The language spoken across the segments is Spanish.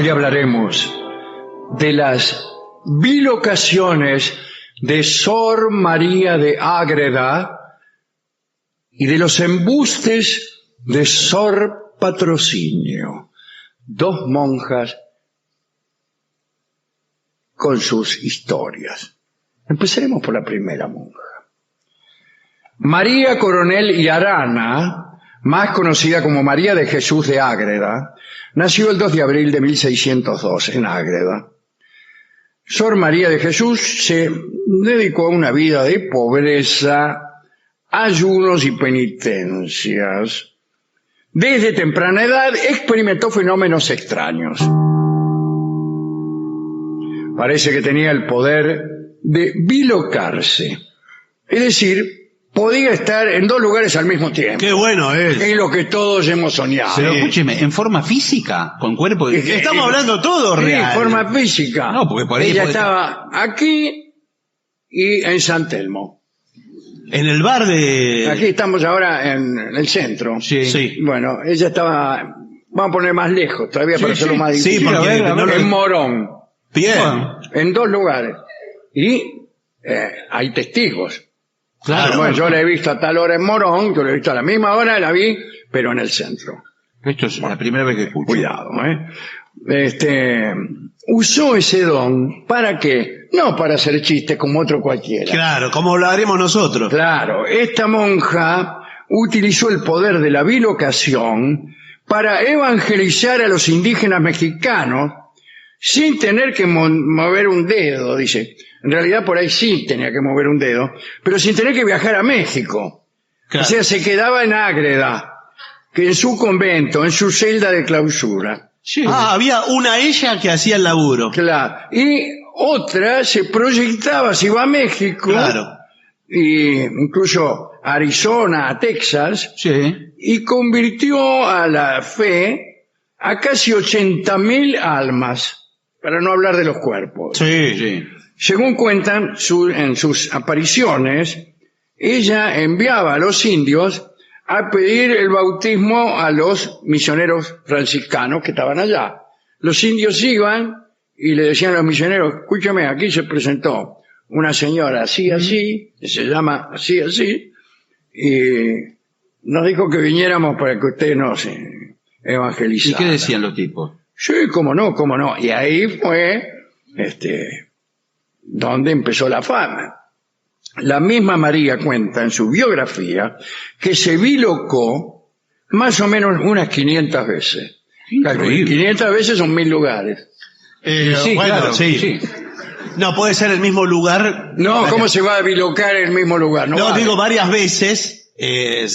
Hoy hablaremos de las bilocaciones de Sor María de Ágreda y de los embustes de Sor Patrocinio, dos monjas con sus historias. Empezaremos por la primera monja. María Coronel y Arana, más conocida como María de Jesús de Ágreda, nació el 2 de abril de 1602 en Ágreda. Sor María de Jesús se dedicó a una vida de pobreza, ayunos y penitencias. Desde temprana edad experimentó fenómenos extraños. Parece que tenía el poder de bilocarse, es decir, podía estar en dos lugares al mismo tiempo. ¡Qué bueno es! Es lo que todos hemos soñado. Pero escúcheme, ¿en forma física? ¿Con cuerpo? Estamos hablando todo Sí, real. forma física. No, porque por ahí ella puede estaba aquí y en San Telmo. En el bar de... Aquí estamos ahora en el centro. Sí. Bueno, ella estaba, vamos a poner más lejos todavía para hacerlo más Sí, difícil. porque en Morón, Bien. en dos lugares. Y hay testigos. Claro. Bueno, yo la he visto a tal hora en Morón, yo la he visto a la misma hora, la vi, pero en el centro. Esto es la primera vez que escucho. Cuidado, usó ese don, ¿para qué? No para hacer chistes como otro cualquiera. Claro, como lo haremos nosotros. Claro, esta monja utilizó el poder de la bilocación para evangelizar a los indígenas mexicanos sin tener que mover un dedo, dice. En realidad por ahí sí tenía que mover un dedo, pero sin tener que viajar a México. Claro. O sea, se quedaba en Ágreda, que en su convento, en su celda de clausura. Sí. Ah, había una ella que hacía el laburo. Claro. Y otra se proyectaba, se iba a México, Claro. y incluso a Arizona, a Texas, Sí. y convirtió a la fe a casi 80.000 almas, para no hablar de los cuerpos. Sí. Según cuentan en sus apariciones, ella enviaba a los indios a pedir el bautismo a los misioneros franciscanos que estaban allá. Los indios iban y le decían a los misioneros, escúchame, aquí se presentó una señora así, así, que se llama así, así, y nos dijo que viniéramos para que usted nos evangelizara. ¿Y qué decían los tipos? Sí, cómo no, cómo no. Y ahí fue, donde empezó la fama. La misma María cuenta en su biografía que se bilocó más o menos unas 500 veces. Increíble. 500 veces son 1.000 lugares. Sí, bueno, claro, sí. No puede ser el mismo lugar. No, ¿cómo se va a bilocar en el mismo lugar? No, vale. digo varias veces.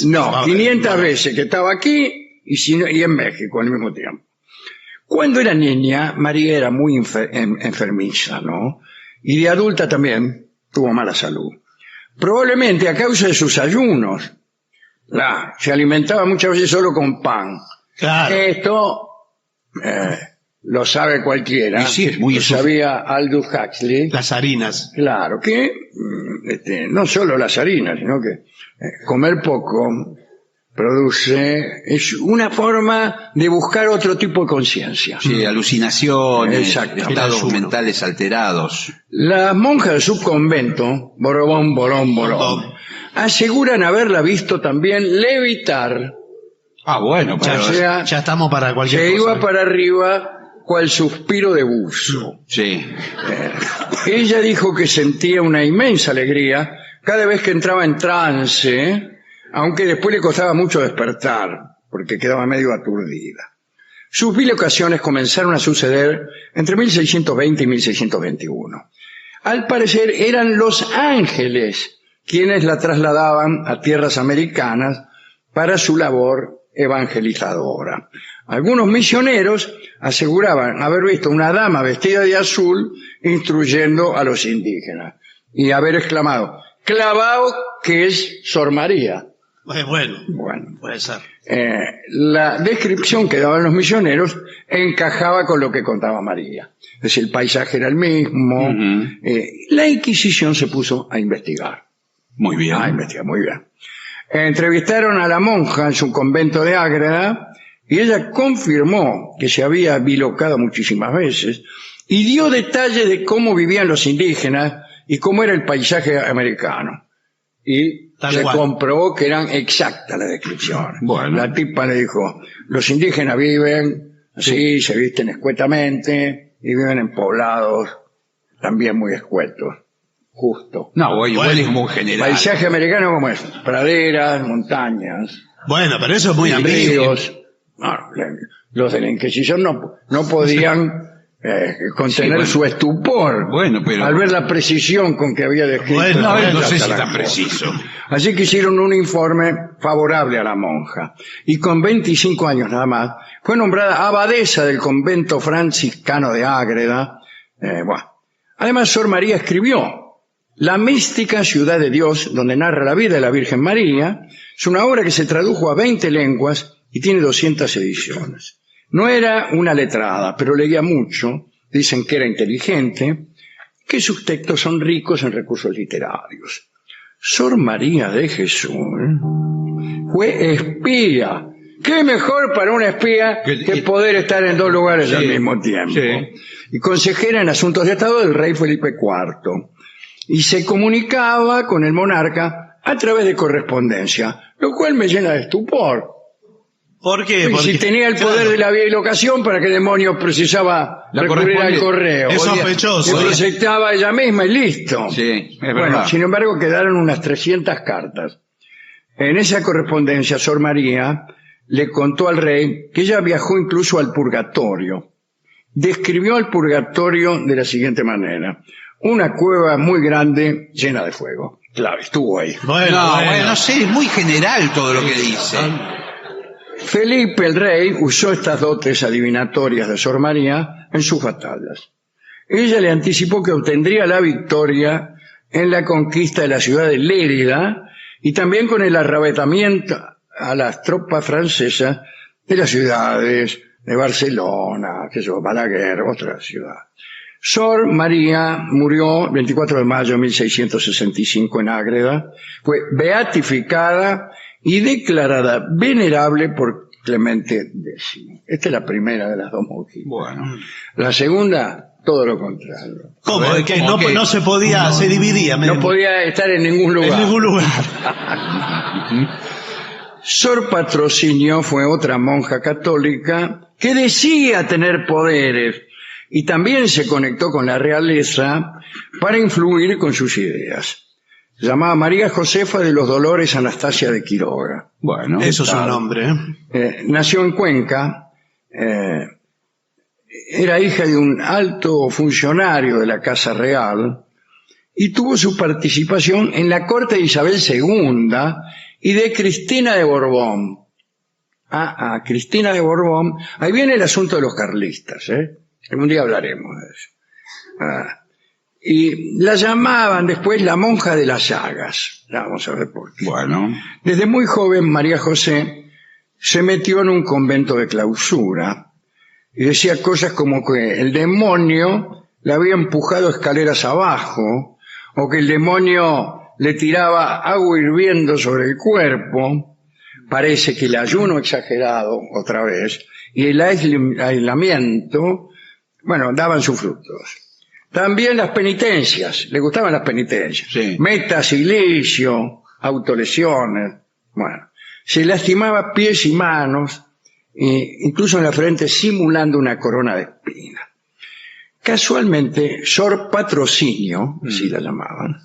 No, 500 veces que estaba aquí y en México al mismo tiempo. Cuando era niña, María era muy enfermiza, ¿no? Y de adulta también tuvo mala salud. Probablemente a causa de sus ayunos. Se alimentaba muchas veces solo con pan. Claro. Esto lo sabe cualquiera. Y sí, es muy lo sabía Aldous Huxley. Las harinas. Claro, que no solo las harinas, sino que comer poco es una forma de buscar otro tipo de conciencia. Sí, alucinaciones, Exactamente. estados mentales alterados. Las monjas de su convento, Borón, aseguran haberla visto también levitar. Ah, bueno, Ya, pero... O sea, ya estamos para cualquier se cosa. iba para arriba cual suspiro de buzo. Sí. Ella dijo que sentía una inmensa alegría cada vez que entraba en trance, aunque después le costaba mucho despertar, porque quedaba medio aturdida. Sus bilocaciones comenzaron a suceder entre 1620 y 1621. Al parecer eran los ángeles quienes la trasladaban a tierras americanas para su labor evangelizadora. Algunos misioneros aseguraban haber visto una dama vestida de azul instruyendo a los indígenas y haber exclamado, clavao que es Sor María. Bueno, Bueno, puede ser. la descripción que daban los misioneros encajaba con lo que contaba María. Es decir, el paisaje era el mismo. La Inquisición se puso a investigar. Muy bien. Muy bien. Entrevistaron a la monja en su convento de Ágreda y ella confirmó que se había bilocado muchísimas veces y dio detalles de cómo vivían los indígenas y cómo era el paisaje americano. Y Tal se cual. comprobó que eran exactas las descripciones. Bueno. La tipa le dijo, los indígenas viven así, se visten escuetamente y viven en poblados también muy escuetos. Justo. No, bueno, igual Bueno. es muy general. Paisaje americano como es, praderas, montañas, Bueno, pero eso es muy ambiguo. ríos. No, los de la Inquisición no podían contener bueno. su estupor Bueno, pero- al ver la precisión con que había descrito. Bueno, No, bueno, no sé si la tan cosa. preciso. Así que hicieron un informe favorable a la monja. Y con 25 años nada más, fue nombrada abadesa del convento franciscano de Ágreda. Bueno. Además, Sor María escribió La mística ciudad de Dios, donde narra la vida de la Virgen María. Es una obra que se tradujo a 20 lenguas y tiene 200 ediciones. No era una letrada, pero leía mucho. Dicen que era inteligente, que sus textos son ricos en recursos literarios. Sor María de Jesús fue espía. ¿Qué mejor para un espía que poder estar en dos lugares Sí, al mismo tiempo? sí. Y consejera en asuntos de Estado del rey Felipe IV. Y se comunicaba con el monarca a través de correspondencia, lo cual me llena de estupor. ¿Por qué? Y Porque, si tenía el poder claro, de la bilocación, ¿para qué demonios precisaba La recurrir al correo? Es sospechoso. Se proyectaba ella misma y listo. Sí, es Bueno, verdad. sin embargo, quedaron unas 300 cartas. En esa correspondencia, Sor María le contó al rey que ella viajó incluso al purgatorio. Describió al purgatorio de la siguiente manera: una cueva muy grande llena de fuego. Claro, estuvo ahí. Bueno, No, bueno. bueno, no sé, es muy general todo lo que dice. Felipe el rey usó estas dotes adivinatorias de Sor María en sus batallas. Ella le anticipó que obtendría la victoria en la conquista de la ciudad de Lérida y también con el arrebatamiento a las tropas francesas de las ciudades de Barcelona, Balaguer, otra ciudad. Sor María murió el 24 de mayo de 1665 en Ágreda, fue beatificada y declarada venerable por Clemente X. Esta es la primera de las dos monjitas. Bueno. La segunda, todo lo contrario. ¿Cómo? ¿De que ¿Cómo no, que? no se podía, se dividía? No podía estar en ningún lugar. En ningún lugar. Sor Patrocinio fue otra monja católica que decía tener poderes y también se conectó con la realeza para influir con sus ideas. Se llamaba María Josefa de los Dolores Anastasia de Quiroga. Bueno. Eso es un nombre, ¿eh? Nació en Cuenca, era hija de un alto funcionario de la Casa Real y tuvo su participación en la corte de Isabel II y de Cristina de Borbón. Cristina de Borbón. Ahí viene el asunto de los carlistas, ¿eh? Algún día hablaremos de eso. Y la llamaban después la monja de las llagas. Ya vamos a ver por qué. Bueno. Desde muy joven, María José se metió en un convento de clausura y decía cosas como que el demonio le había empujado escaleras abajo o que el demonio le tiraba agua hirviendo sobre el cuerpo. Parece que el ayuno exagerado, otra vez, y el aislamiento, bueno, daban sus frutos. También las penitencias, le gustaban las penitencias. Sí. Metasilicio, autolesiones, bueno. Se lastimaba pies y manos, incluso en la frente, simulando una corona de espinas. Casualmente, Sor Patrocinio, así la llamaban,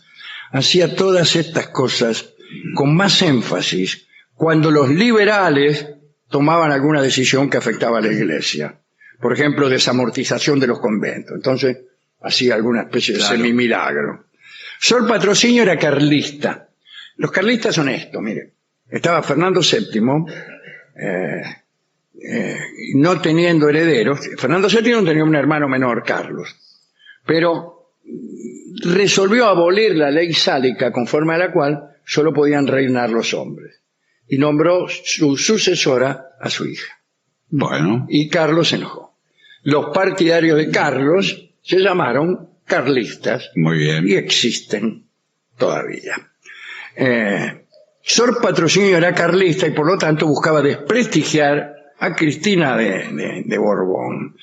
hacía todas estas cosas con más énfasis cuando los liberales tomaban alguna decisión que afectaba a la Iglesia. Por ejemplo, desamortización de los conventos. Entonces, hacía alguna especie de semimilagro. Sor Patrocinio era carlista. Los carlistas son estos, miren. Estaba Fernando VII, no teniendo herederos. Fernando VII tenía un hermano menor, Carlos, pero resolvió abolir la ley sálica conforme a la cual solo podían reinar los hombres y nombró su sucesora a su hija. Bueno. Y Carlos se enojó. Los partidarios de Carlos se llamaron carlistas Muy bien. y existen todavía. Sor Patrocinio era carlista y por lo tanto buscaba desprestigiar a Cristina de Borbón.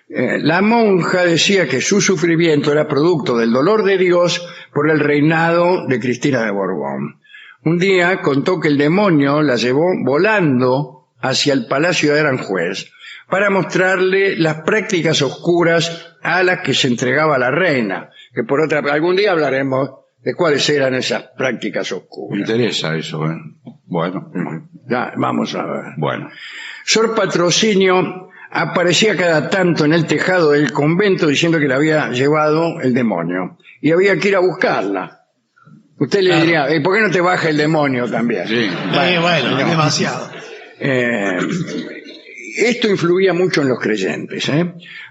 La monja decía que su sufrimiento era producto del dolor de Dios por el reinado de Cristina de Borbón. Un día contó que el demonio la llevó volando hacia el palacio de Aranjuez para mostrarle las prácticas oscuras a las que se entregaba la reina, que por otra algún día hablaremos de cuáles eran esas prácticas oscuras. Me interesa eso, ¿eh? Bueno. Ya, vamos a ver. Bueno. Sor Patrocinio aparecía cada tanto en el tejado del convento diciendo que la había llevado el demonio y había que ir a buscarla. Usted le diría, ¿por qué no te baja el demonio también? Sí. Bueno, demasiado. Esto influía mucho en los creyentes.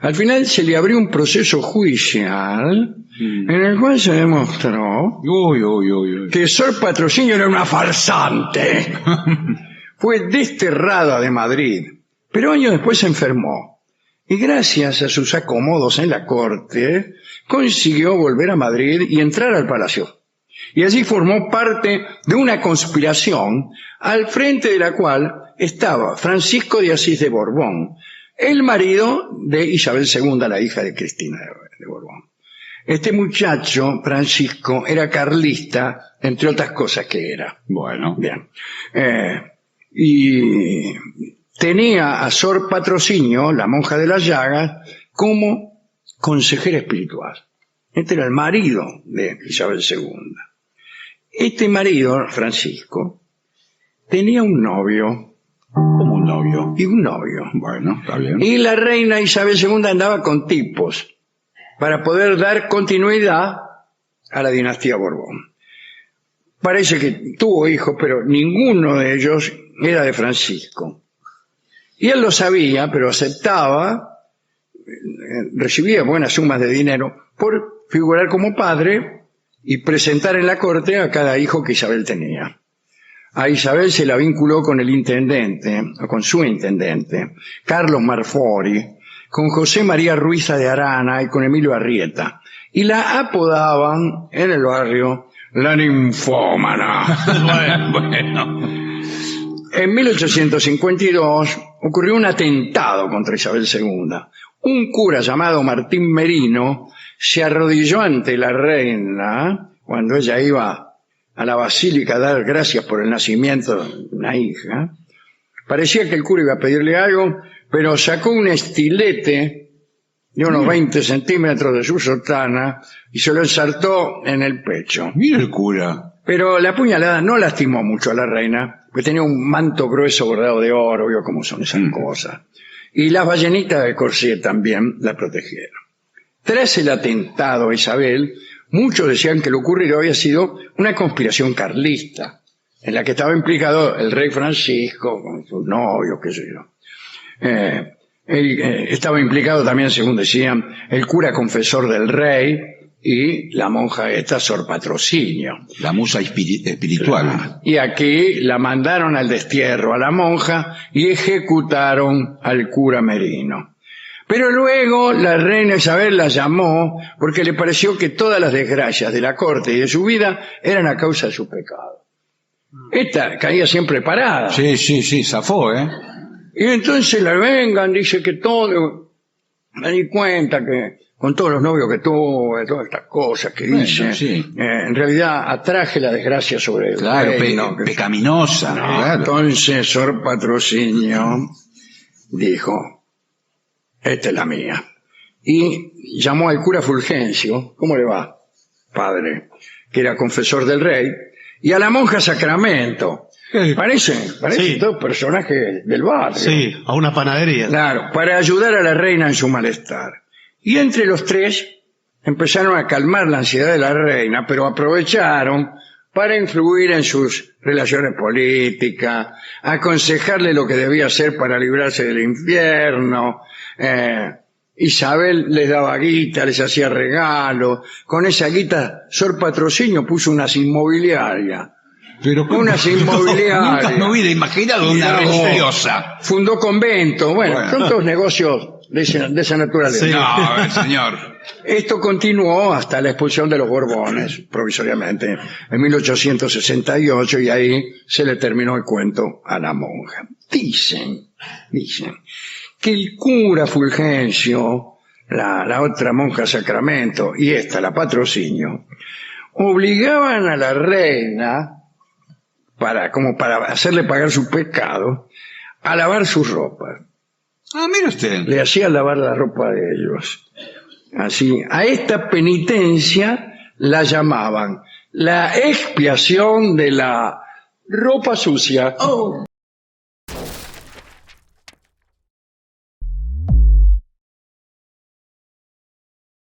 Al final se le abrió un proceso judicial en el cual se demostró que Sor Patrocinio era una farsante. Fue desterrada de Madrid, pero años después se enfermó. Y gracias a sus acomodos en la corte, consiguió volver a Madrid y entrar al palacio. Y allí formó parte de una conspiración al frente de la cual estaba Francisco de Asís de Borbón, el marido de Isabel II, la hija de Cristina de Borbón. Este muchacho, Francisco, era carlista, entre otras cosas que era. Bueno. Bien. Y tenía a Sor Patrocinio, la monja de las llagas, como consejera espiritual. Este era el marido de Isabel II. Este marido, Francisco, tenía un novio. Como un novio. Y un novio. Bueno, está bien. Y la reina Isabel II andaba con tipos para poder dar continuidad a la dinastía Borbón. Parece que tuvo hijos, pero ninguno de ellos era de Francisco. Y él lo sabía, pero aceptaba, recibía buenas sumas de dinero por figurar como padre y presentar en la corte a cada hijo que Isabel tenía. A Isabel se la vinculó con el intendente, o con su intendente, Carlos Marfori, con José María Ruiz de Arana y con Emilio Arrieta. Y la apodaban en el barrio la ninfómana. Bueno. En 1852 ocurrió un atentado contra Isabel II. Un cura llamado Martín Merino se arrodilló ante la reina cuando ella iba a la basílica a dar gracias por el nacimiento de una hija. Parecía que el cura iba a pedirle algo, pero sacó un estilete de unos 20 centímetros de su sotana y se lo ensartó en el pecho. Mira el cura. Pero la puñalada no lastimó mucho a la reina, porque tenía un manto grueso bordado de oro, vio cómo son esas cosas. Y las ballenitas de Corsier también la protegieron. Tras el atentado a Isabel, muchos decían que lo ocurrido había sido una conspiración carlista, en la que estaba implicado el rey Francisco, con sus novios, qué sé yo. Estaba implicado también, según decían, el cura confesor del rey y la monja esta, Sor Patrocinio. La musa espiritual. Y aquí la mandaron al destierro a la monja y ejecutaron al cura Merino. Pero luego la reina Isabel la llamó porque le pareció que todas las desgracias de la corte y de su vida eran a causa de su pecado. Esta caía siempre parada. Sí, zafó, ¿eh? Y entonces la vengan, dice que todo, me di cuenta que con todos los novios que tuve, todas estas cosas que dice, en realidad atraje la desgracia sobre el reino. Pecaminosa. No, claro. Entonces Sor Patrocinio dijo, esta es la mía. Y llamó al cura Fulgencio, ¿cómo le va, padre? Que era confesor del rey, y a la monja Sacramento. Parece Sí. dos personajes del barrio. Sí, a una panadería. Claro, para ayudar a la reina en su malestar. Y entre los tres empezaron a calmar la ansiedad de la reina, pero aprovecharon para influir en sus relaciones políticas, aconsejarle lo que debía hacer para librarse del infierno. Isabel les daba guita, les hacía regalos. Con esa guita, Sor Patrocinio puso unas inmobiliarias. Pero Unas inmobiliarias. Nunca me hubiera imaginado una religiosa. Fundó convento. Bueno, son todos negocios de esa naturaleza. Sí. No, señor. Esto continuó hasta la expulsión de los Borbones, provisoriamente, en 1868, y ahí se le terminó el cuento a la monja. Dicen dicen que el cura Fulgencio, la otra monja Sacramento y esta, la Patrocinio, obligaban a la reina, como para hacerle pagar su pecado, a lavar sus ropas. Ah, mire usted. Le hacían lavar la ropa de ellos. Así, a esta penitencia la llamaban la expiación de la ropa sucia.